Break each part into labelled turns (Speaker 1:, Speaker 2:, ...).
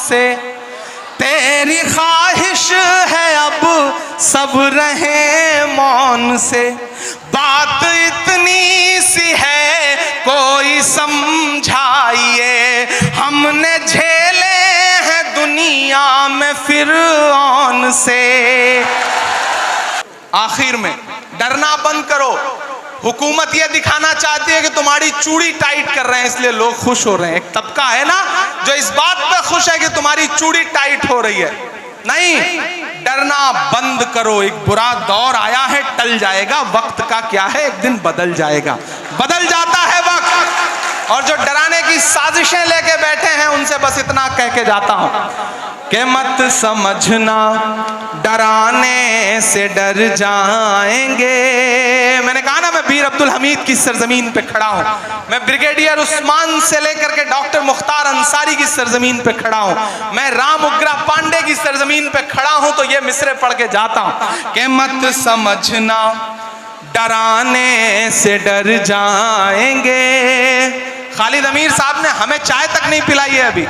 Speaker 1: से, तेरी ख्वाहिश है अब सब रहे मौन से, बात इतनी सी है कोई समझाइए, हमने झेले हैं दुनिया में फिरौन से। आखिर में डरना बंद करो। हुकूमत ये दिखाना चाहती है कि तुम्हारी चूड़ी टाइट कर रहे हैं इसलिए लोग खुश हो रहे हैं। एक तबका है ना जो इस बात पे खुश है कि तुम्हारी चूड़ी टाइट हो रही है। नहीं, डरना बंद करो। एक बुरा दौर आया है, टल जाएगा। वक्त का क्या है, एक दिन बदल जाएगा। बदल जाता है वक्त। और जो डराने की साजिशें लेके बैठे हैं उनसे बस इतना कह के जाता हूं कि मत समझना डराने से डर जाएंगे। मैंने कहा ना मैं वीर अब्दुल हमीद की सरजमीन पे खड़ा हूं, मैं ब्रिगेडियर उस्मान से लेकर के डॉक्टर मुख्तार अंसारी की सरजमीन पे खड़ा हूं, मैं राम उग्रा पांडे की सरजमीन पे खड़ा हूं। तो ये मिसरे पढ़ के जाता हूं कि मत समझना डराने से डर जाएंगे। खालिद अमीर साहब ने हमें चाय तक नहीं पिलाई है अभी,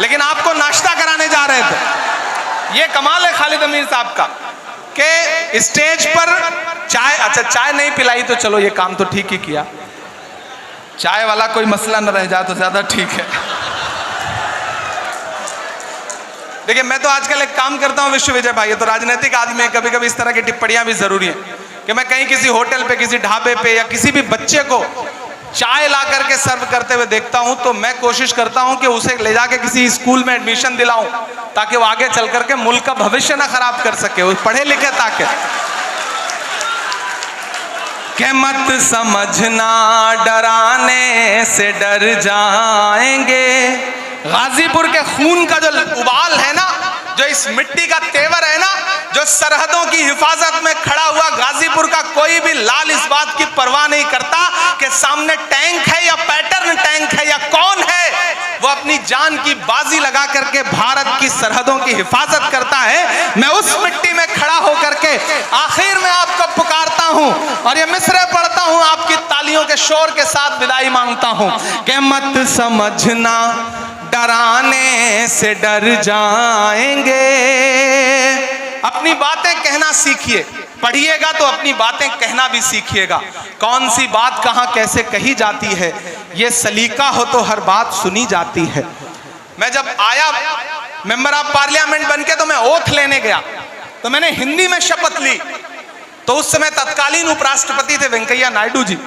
Speaker 1: लेकिन आपको नाश्ता कराने जा रहे थे। ये कमाल है खालिद अमीर साहब का कि स्टेज पर चाय, अच्छा चाय नहीं पिलाई तो चलो ये काम तो ठीक ही किया, चाय वाला कोई मसला न रह जाए तो ज्यादा ठीक है। देखिए मैं तो आजकल एक काम करता हूं विश्व विजय भाई, तो राजनीतिक आदमी है, कभी कभी इस तरह की टिप्पणियां भी जरूरी है कि मैं कहीं किसी होटल पे, किसी ढाबे पे या किसी भी बच्चे को चाय ला करके सर्व करते हुए देखता हूं तो मैं कोशिश करता हूं कि उसे ले जाके किसी स्कूल में एडमिशन दिलाऊं ताकि वो आगे चल करके मुल्क का भविष्य ना खराब कर सके, वो पढ़े लिखे ताकि। कि मत समझना डराने से डर जाएंगे। गाजीपुर के खून का जो उबाल है ना, जो इस मिट्टी का तेवर है ना, जो सरहदों की हिफाजत में खड़ा हुआ गाजीपुर का कोई भी लाल इस बात की परवाह नहीं करता कि सामने टैंक है या पैटर्न टैंक है या कौन है, वो अपनी जान की बाजी लगा करके भारत की सरहदों की हिफाजत करता है। मैं उस मिट्टी में खड़ा होकर के आखिर में आपको पुकारता हूं और ये मिसरे पढ़ता हूं, आपकी तालियों के शोर के साथ विदाई मांगता हूं कि मत समझना डराने से डर जाएंगे। अपनी बातें कहना सीखिए, पढ़िएगा तो अपनी बातें कहना भी सीखिएगा। कौन सी बात कहां कैसे कही जाती है ये सलीका हो तो हर बात सुनी जाती है। मैं जब आया मेंबर ऑफ पार्लियामेंट बनके तो मैं ओथ लेने गया तो मैंने हिंदी में शपथ ली। तो उस समय तत्कालीन उपराष्ट्रपति थे वेंकैया नायडू जी,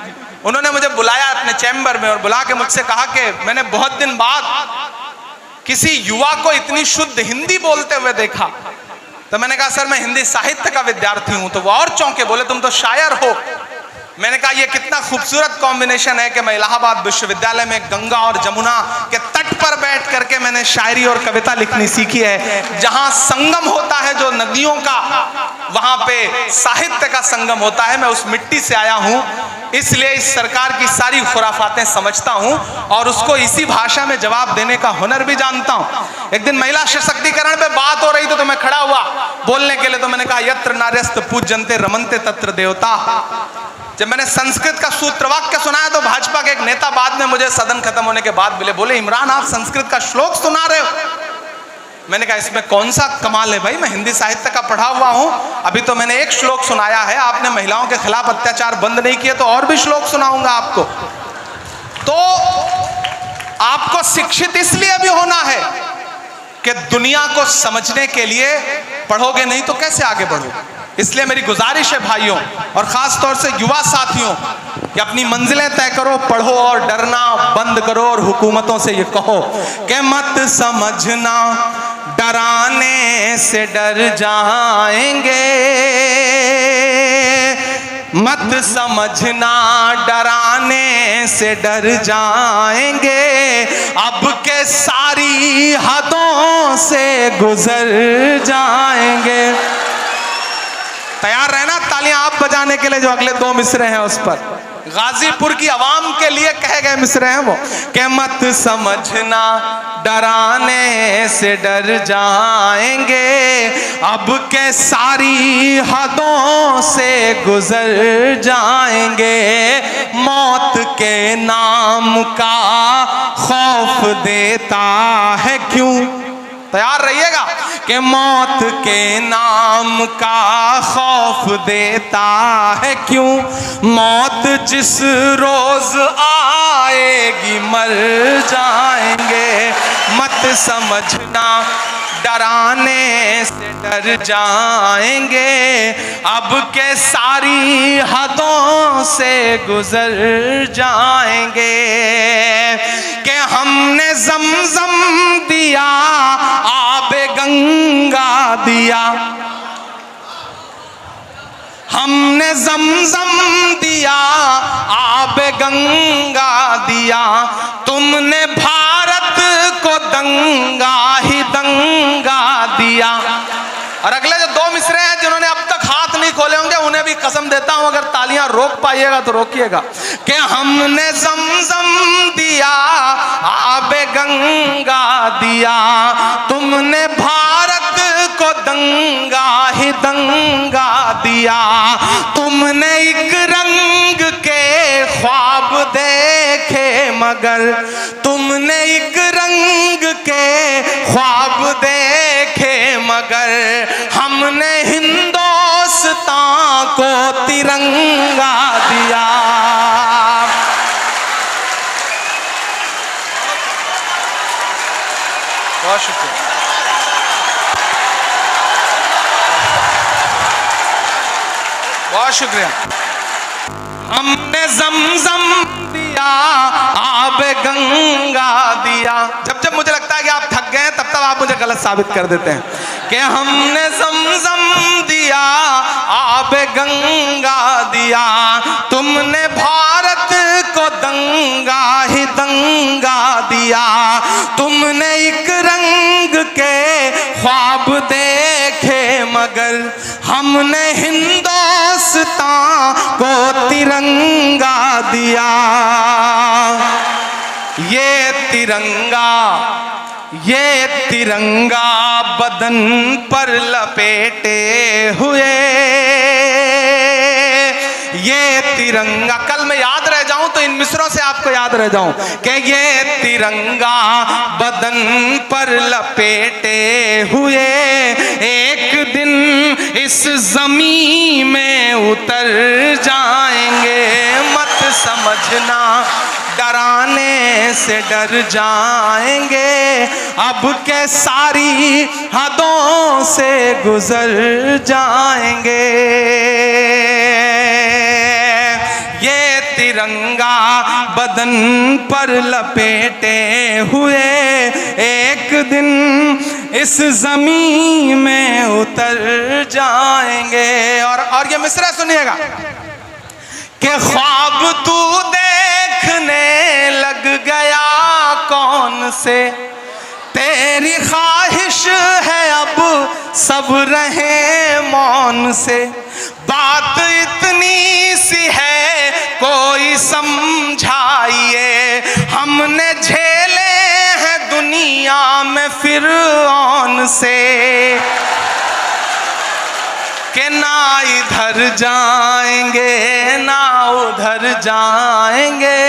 Speaker 1: उन्होंने मुझे बुलाया अपने चैम्बर में और बुला के मुझसे कहा कि मैंने बहुत दिन बाद किसी युवा को इतनी शुद्ध हिंदी बोलते हुए देखा। तो मैंने कहा सर मैं हिंदी साहित्य का विद्यार्थी हूं। तो वो और चौंके, बोले तुम तो शायर हो। मैंने कहा ये कितना खूबसूरत कॉम्बिनेशन है कि मैं इलाहाबाद विश्वविद्यालय में गंगा और जमुना के तट पर बैठ करके मैंने शायरी और कविता लिखनी सीखी है। जहां संगम होता है जो नदियों का, वहां पे साहित्य का संगम होता है। मैं उस मिट्टी से आया हूं, इसलिए इस सरकार की सारी खुराफातें समझता हूं और उसको इसी भाषा में जवाब देने का हुनर भी जानता हूं। एक दिन महिला सशक्तिकरण पे बात हो रही थी तो मैं खड़ा हुआ बोलने के लिए, तो मैंने कहा यत्र नार्यस्त पूज्यन्ते रमन्ते तत्र देवता। जब मैंने संस्कृत का सूत्र वाक्य सुनाया तो भाजपा के एक नेता बाद में मुझे सदन खत्म होने के बाद मिले, बोले इमरान आप संस्कृत का श्लोक सुना रहे हो। मैंने कहा इसमें कौन सा कमाल है भाई, मैं हिंदी साहित्य का पढ़ा हुआ हूं, अभी तो मैंने एक श्लोक सुनाया है। आपने महिलाओं के खिलाफ अत्याचार बंद नहीं किए तो और भी श्लोक सुनाऊंगा आपको। तो आपको शिक्षित इसलिए भी होना है कि दुनिया को समझने के लिए, पढ़ोगे नहीं तो कैसे आगे बढ़ोगे। इसलिए मेरी गुजारिश है भाइयों और खास तौर से युवा साथियों कि अपनी मंजिलें तय करो, पढ़ो और डरना बंद करो और हुकूमतों से ये कहो कि मत समझना डराने से डर जाएंगे। मत समझना डराने से डर जाएंगे, अब के सारी हदों से गुजर जाएंगे। तैयार रहना तालियां आप बजाने के लिए जो अगले दो मिसरे हैं उस पर। गाजीपुर की आवाम के लिए कहे गए मिसरे हैं वो कि मत समझना डराने से डर जाएंगे, अब के सारी हदों से गुजर जाएंगे, मौत के नाम का खौफ देता है क्यों। तैयार रहिएगा कि मौत के नाम का खौफ देता है क्यों, मौत जिस रोज आएगी मर जाएंगे, मत समझना डराने से डर जाएंगे, अब के सारी हदों से गुजर जाएंगे, कि हमने ज़मज़म दिया आबे गंगा दिया, हमने ज़मज़म दिया आबे गंगा दिया, तुमने भारत को दंगा ही दंगा दिया। और अगले जो दो मिसरे हैं जिन्होंने अब तक हाथ नहीं खोले होंगे उन्हें भी कसम देता हूं, अगर तालियां रोक पाइएगा तो रोकिएगा, कि हमने ज़मज़म दिया आबे गंगा दिया, तुमने भारत को दंगा ही दंगा दिया, तुमने एक रंग के ख्वाब देखे मगर, तुमने एक रंग के ख्वाब देखे मगर, हमने हिंदुस्तान को तिरंगा दिया। बहुत शुक्रिया। बहुत शुक्रिया। हमने ज़मज़म दिया आबे गंगा दिया। जब जब मुझे लगता है कि आप थक गए हैं तब तब आप मुझे गलत साबित कर देते हैं कि हमने ज़मज़म दिया आबे गंगा दिया, तुमने भारत को दंगा ही दंगा दिया, तुमने एक रंग के ख्वाब देखे मगर, हमने हिंदुस्तान को तिरंगा दिया। ये तिरंगा बदन पर लपेटे हुए, ये तिरंगा, कल मैं याद रह जाऊं तो इन मिसरों से आपको याद रह जाऊं कि ये तिरंगा बदन पर लपेटे हुए, एक दिन इस ज़मीन में उतर जाएंगे, मत समझना डराने से डर जाएंगे, अब के सारी हदों से गुजर जाएंगे। ये तिरंगा बदन पर लपेटे हुए, एक दिन इस जमीन में उतर जाएंगे। और ये मिसरा सुनिएगा कि ख्वाब तू देखने लग गया कौन से, तेरी ख्वाहिश है अब सब रहे मौन से, बात इतनी सी है कोई समझाइए, हमने झेले हैं दुनिया में फिरौन से, कि ना इधर जाएंगे ना उधर जाएंगे,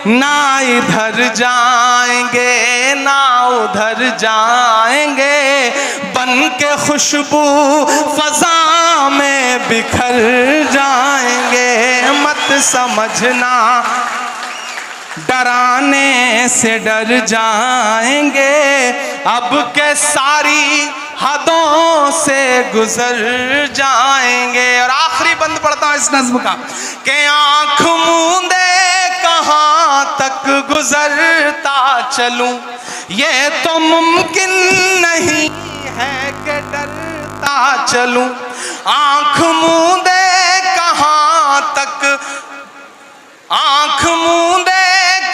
Speaker 1: ना इधर जाएंगे ना उधर जाएंगे, बन के खुशबू फजा में बिखर जाएंगे, मत समझना डराने से डर जाएंगे, अब के सारी हदों से गुजर जाएंगे। और आखिरी बंद पढ़ता हूं इस नज्म का कि आंख मूंदे कहां तक गुजरता चलूं, ये तो मुमकिन नहीं है कि डरता चलूं, आंख मूंदे कहां तक, आंख मूंदे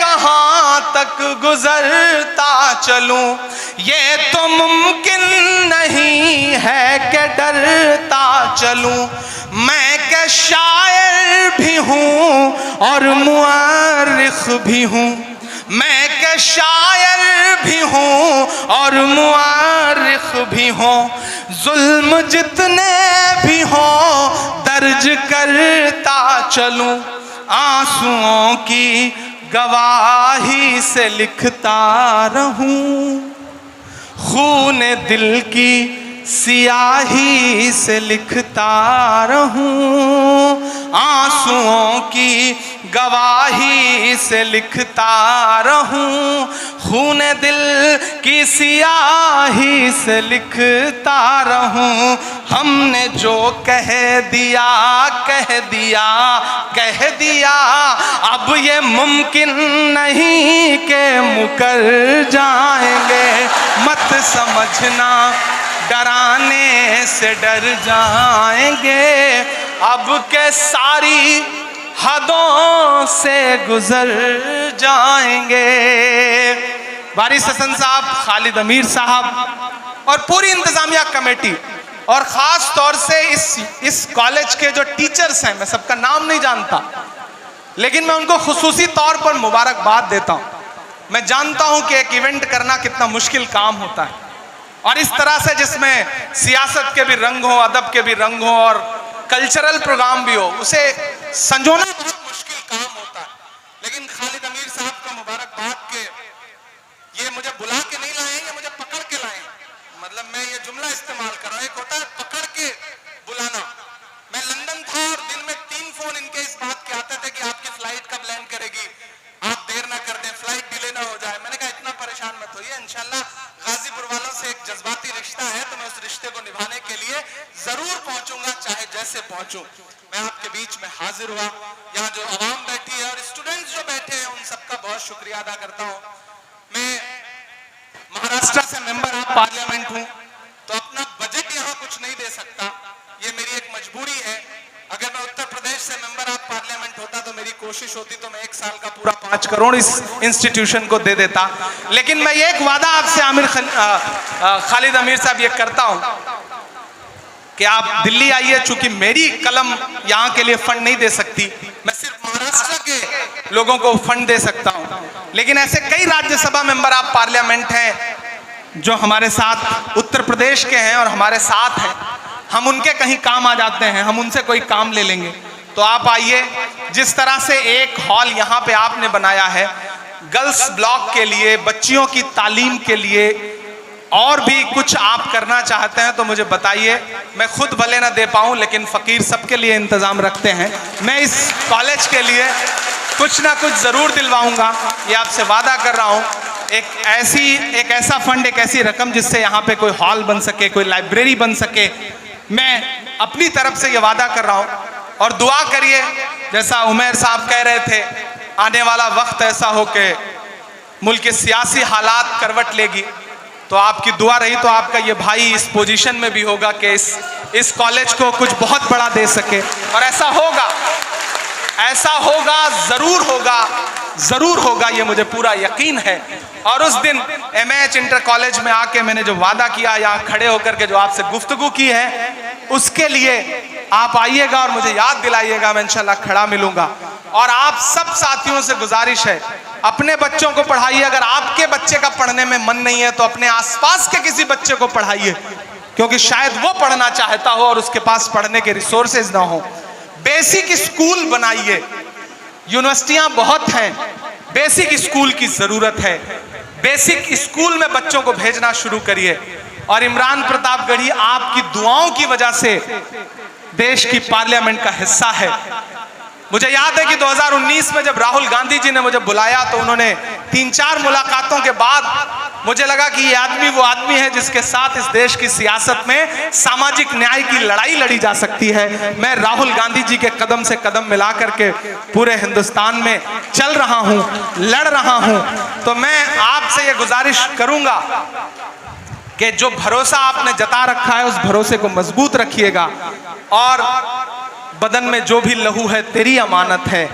Speaker 1: कहां तक गुजरता चलूं, ये तो मुमकिन नहीं है कि डरता चलूं, मैं क्या शायर भी हूँ और मुअर्रिख भी हूँ, मैं के शायर भी हूँ और मुअर्रिख भी हूँ, जुल्म जितने भी हों दर्ज करता चलूं, आंसुओं की गवाही से लिखता रहूं, खून दिल की सियाही से लिखता रहूं, आंसुओं की गवाही से लिखता रहूं, खून दिल की सियाही से लिखता रहूं। हमने जो कह दिया कह दिया कह दिया, अब ये मुमकिन नहीं कि मुकर जाएंगे, मत समझना डराने से डर जाएंगे, अब के सारी हदों से गुजर जाएंगे। वारिस हसन साहब, खालिद अमीर साहब और पूरी इंतजामिया कमेटी और ख़ास तौर से इस कॉलेज के जो टीचर्स हैं, मैं सबका नाम नहीं जानता, लेकिन मैं उनको खुसूसी तौर पर मुबारकबाद देता हूँ। मैं जानता हूँ कि एक इवेंट करना कितना मुश्किल काम होता है, और इस तरह से जिसमें सियासत के भी रंग हो, अदब के भी रंग हो और कल्चरल प्रोग्राम भी हो, उसे संजोना बहुत मुश्किल काम होता है। लेकिन खालिद अमीर साहब का मुबारकबाद के ये मुझे बुला के नहीं लाए, ये मुझे पकड़ के लाए। मतलब मैं ये जुमला इस्तेमाल कर रहा हूँ, एक होता है पकड़ के बुलाना। मैं लंदन था और दिन में 3 फोन इनके इस बात के आते थे कि आपकी फ्लाइट कब लैंड करेगी, आप देर ना कर दें, फ्लाइट डिले ना हो जाए। मैंने कहा इतना परेशान मत होइए, इंशाल्लाह गाजीपुर वालों से एक जज्बाती रिश्ता है तो मैं उस रिश्ते को निभाने के लिए जरूर पहुंचूंगा, चाहे जैसे पहुंचूं। मैं आपके बीच में हाजिर हुआ, यहाँ जो आवाम बैठी है और स्टूडेंट्स जो बैठे हैं उन सबका बहुत शुक्रिया अदा करता हूँ। मैं महाराष्ट्र से मेंबर ऑफ पार्लियामेंट हूँ, तो अपना बजट यहाँ कुछ नहीं दे सकता, ये मेरी एक मजबूरी है। अगर मैं उत्तर प्रदेश से मेंबर ऑफ पार्लियामेंट होता तो मेरी कोशिश होती तो मैं 1 साल का पूरा 5 करोड़ इस इंस्टीट्यूशन को दे देता। लेकिन मैं ये एक वादा आपसे खालिद अमीर साहब ये करता हूँ कि आप दिल्ली आइए, चूंकि मेरी कलम यहाँ के लिए फंड नहीं दे सकती, मैं सिर्फ महाराष्ट्र के लोगों को फंड दे सकता हूँ। लेकिन ऐसे कई राज्यसभा मेंबर ऑफ पार्लियामेंट हैं जो हमारे साथ उत्तर प्रदेश के हैं और हमारे साथ हैं, हम उनके कहीं काम आ जाते हैं, हम उनसे कोई काम ले लेंगे। तो आप आइए, जिस तरह से एक हॉल यहाँ पे आपने बनाया है गर्ल्स ब्लॉक के लिए, बच्चियों की तालीम के लिए, और भी कुछ आप करना चाहते हैं तो मुझे बताइए। मैं खुद भले ना दे पाऊँ, लेकिन फ़कीर सबके लिए इंतज़ाम रखते हैं। मैं इस कॉलेज के लिए कुछ ना कुछ ज़रूर दिलवाऊँगा, ये आपसे वादा कर रहा हूँ। एक ऐसा फंड, एक ऐसी रकम जिससे यहाँ पे कोई हॉल बन सके, कोई लाइब्रेरी बन सके, मैं अपनी तरफ से ये वादा कर रहा हूँ। और दुआ करिए, जैसा उमैर साहब कह रहे थे, आने वाला वक्त ऐसा हो कि मुल्क के सियासी हालात करवट लेगी, तो आपकी दुआ रही तो आपका ये भाई इस पोजीशन में भी होगा कि इस कॉलेज को कुछ बहुत बड़ा दे सके। और ऐसा होगा, ज़रूर होगा, ये मुझे पूरा यकीन है। और उस दिन MH इंटर कॉलेज में आके मैंने जो वादा किया, यहाँ खड़े होकर के जो आपसे गुफ्तगू की है, उसके लिए आप आइएगा और मुझे याद दिलाइएगा, मैं इंशाल्लाह खड़ा मिलूंगा। और आप सब साथियों से गुजारिश है, अपने बच्चों को पढ़ाइए। अगर आपके बच्चे का पढ़ने में मन नहीं है तो अपने आसपास के किसी बच्चे को पढ़ाइए, क्योंकि शायद वो पढ़ना चाहता हो और उसके पास पढ़ने के रिसोर्सेज ना हो। बेसिक स्कूल बनाइए, यूनिवर्सिटियां बहुत हैं, बेसिक स्कूल की जरूरत है। बेसिक स्कूल में बच्चों को भेजना शुरू करिए। और इमरान प्रतापगढ़ी आपकी दुआओं की वजह से देश की पार्लियामेंट का हिस्सा है। मुझे याद है कि 2019 में जब राहुल गांधी जी ने मुझे बुलाया तो उन्होंने 3-4 मुलाकातों के बाद मुझे लगा कि ये आदमी वो आदमी है जिसके साथ इस देश की सियासत में सामाजिक न्याय की लड़ाई लड़ी जा सकती है। मैं राहुल गांधी जी के कदम से कदम मिला करके पूरे हिंदुस्तान में चल रहा हूं, लड़ रहा हूं। तो मैं आपसे ये गुजारिश करूंगा कि जो भरोसा आपने जता रखा है उस भरोसे को मजबूत रखिएगा। और बदन में जो भी लहू है तेरी अमानत है,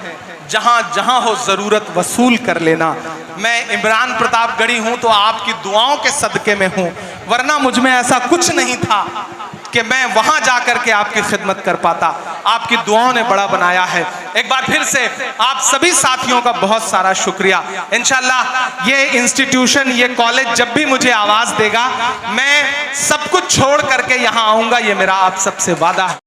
Speaker 1: जहां जहां हो जरूरत वसूल कर लेना। मैं इमरान प्रतापगढ़ी हूं तो आपकी दुआओं के सदके में हूं, वरना मुझ में ऐसा कुछ नहीं था कि मैं वहां जाकर के आपकी खिदमत कर पाता। आपकी दुआओं ने बड़ा बनाया है। एक बार फिर से आप सभी साथियों का बहुत सारा शुक्रिया। इंशाल्लाह ये इंस्टीट्यूशन, ये कॉलेज जब भी मुझे आवाज देगा, मैं सब कुछ छोड़ करके यहाँ आऊंगा, ये मेरा आप सबसे वादा है।